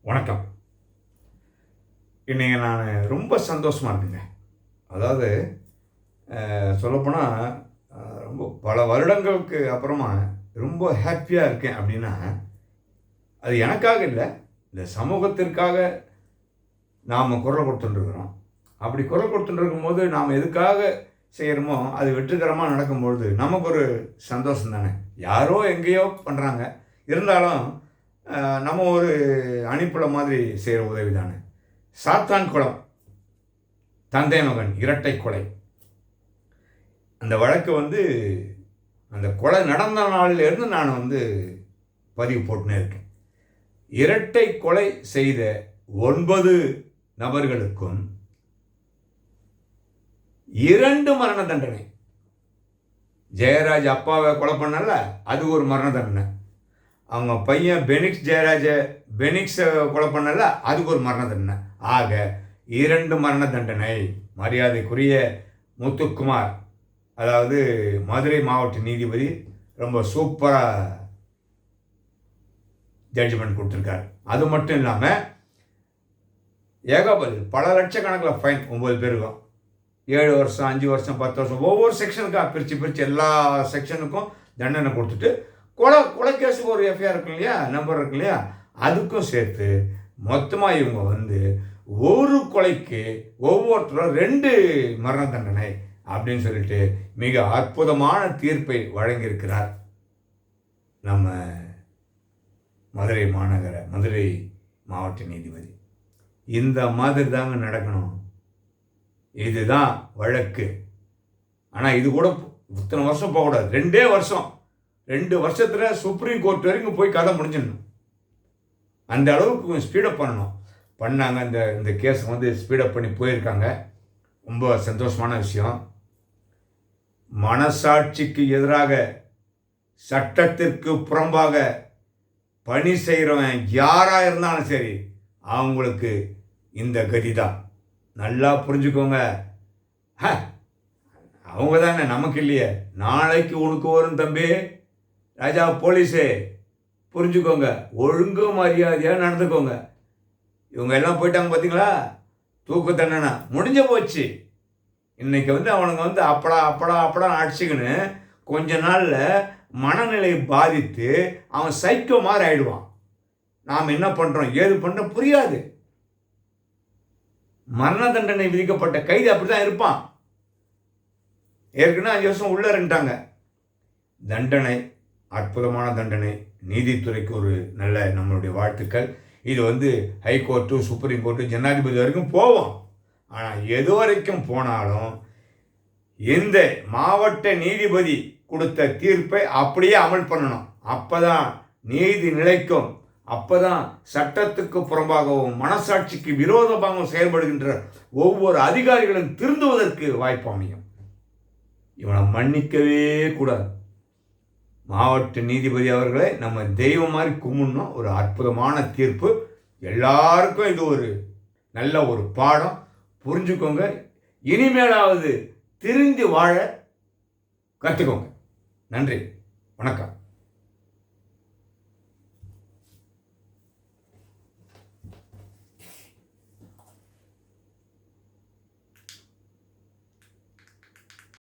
வணக்கம். இன்றைக்கி நான் ரொம்ப சந்தோஷமாக இருக்குங்க. அதாவது சொல்லப்போனால் ரொம்ப பல வருடங்களுக்கு அப்புறமா ரொம்ப ஹாப்பியாக இருக்கேன் அப்படின்னா, அது எனக்காக இல்லை, இந்த சமூகத்திற்காக நாம் குரல் கொடுத்துட்டுருக்குறோம். அப்படி குரல் கொடுத்துட்டுருக்கும்போது நாம் எதுக்காக செய்கிறோமோ அது வெற்றிகரமாக நடக்கும்பொழுது நமக்கு ஒரு சந்தோஷம் தானே. யாரோ எங்கேயோ பண்ணுறாங்க, இருந்தாலும் நம்ம ஒரு அணிப்புல மாதிரி செய்கிற உதவி தானே. சாத்தான் குளம், தந்தை மகன் இரட்டை கொலை. அந்த வழக்கு அந்த கொலை நடந்த நாளிலிருந்து நான் பதிவு போட்டுனே இருக்கேன். இரட்டை கொலை செய்த 9 நபர்களுக்கும் 2 மரண தண்டனை. ஜெயராஜ் அப்பாவை கொலை பண்ணல, அது ஒரு மரண தண்டனை. அவங்க பையன் பெனிக்ஸை கொலை பண்ணல, அதுக்கு ஒரு மரண தண்டனை. ஆக 2 மரண தண்டனை. மரியாதைக்குரிய முத்துக்குமார், அதாவது மதுரை மாவட்ட நீதிபதி, ரொம்ப சூப்பராக ஜட்ஜ்மெண்ட் கொடுத்துருக்காரு. அது மட்டும் இல்லாமல் ஏகப்பட்ட பல லட்சக்கணக்கில் ஃபைன் 9 பேருக்கும் 7 வருஷம் 5 வருஷம் 10 வருஷம் ஒவ்வொரு செக்ஷனுக்காக பிரித்து எல்லா செக்ஷனுக்கும் தண்டனை கொடுத்துட்டு கொலை கேஸுக்கு ஒரு எஃப்ஐஆர் இருக்கு இல்லையா, நம்பர் இருக்கு இல்லையா, அதுக்கும் சேர்த்து மொத்தமாக இவங்க ஒரு கொலைக்கு ஒவ்வொருத்தரும் 2 மரண தண்டனை அப்படின்னு சொல்லிட்டு மிக அற்புதமான தீர்ப்பை வழங்கியிருக்கிறார் நம்ம மதுரை மாவட்ட நீதிபதி. இந்த மாதிரி தாங்க நடக்கணும். இதுதான் வழக்கு. ஆனால் இது கூட இத்தனை வருஷம் போகக்கூடாது. 2 வருஷம் 2 வருஷத்தில் சுப்ரீம் கோர்ட் வரைக்கும் போய் கதை முடிஞ்சிடணும். அந்த அளவுக்கு கொஞ்சம் ஸ்பீடப் பண்ணாங்க. இந்த கேஸ் ஸ்பீடப் பண்ணி போயிருக்காங்க. ரொம்ப சந்தோஷமான விஷயம். மனசாட்சிக்கு எதிராக, சட்டத்திற்கு புறம்பாக பணி செய்கிறவன் யாராக இருந்தாலும் சரி, அவங்களுக்கு இந்த கதி தான். நல்லா புரிஞ்சுக்கோங்க. அவங்க தானே, நமக்கு இல்லையே. நாளைக்கு உனக்கு வரும் தம்பி ராஜா போலீஸே, புரிஞ்சுக்கோங்க. ஒழுங்கு மரியாதையாக நடந்துக்கோங்க. இவங்க எல்லாம் போயிட்டாங்க பார்த்தீங்களா, தூக்கு தண்டனை முடிஞ்ச போச்சு. இன்றைக்கி அவனுங்க அப்படா அடிச்சுக்கின்னு கொஞ்ச நாளில் மனநிலை பாதித்து அவன் சைக்கோ மாதிரி ஆயிடுவான். நாம் என்ன பண்ணுறோம் ஏது பண்ணுறோம் புரியாது. மரண தண்டனை விதிக்கப்பட்ட கைதி அப்படி தான் இருப்பான். ஏற்கனவே 5 வருஷம் உள்ளே இருந்துட்டாங்க. தண்டனை அற்புதமான தண்டனை. நீதித்துறைக்கு ஒரு நல்ல நம்மளுடைய வாழ்த்துக்கள். இது ஹைகோர்ட்டு, சுப்ரீம் கோர்ட்டு, ஜனாதிபதி வரைக்கும் போவோம். ஆனால் எது வரைக்கும் போனாலும் இந்த மாவட்ட நீதிபதி கொடுத்த தீர்ப்பை அப்படியே அமல் பண்ணணும். அப்போ தான் நீதி நிலைக்கும். அப்போ தான் சட்டத்துக்கு புறம்பாகவும் மனசாட்சிக்கு விரோதமாகவும் செயல்படுகின்ற ஒவ்வொரு அதிகாரிகளும் திருந்துவதற்கு வாய்ப்பு அமையும். இவனை மன்னிக்கவே கூடாது. மாவட்ட நீதிபதி அவர்களை நம்ம தெய்வம் மாதிரி கும்பிடணும். ஒரு அற்புதமான தீர்ப்பு. எல்லாருக்கும் இது ஒரு நல்ல ஒரு பாடம். புரிஞ்சுக்கோங்க. இனிமேலாவது திருந்தி வாழ கற்றுக்கோங்க. நன்றி, வணக்கம்.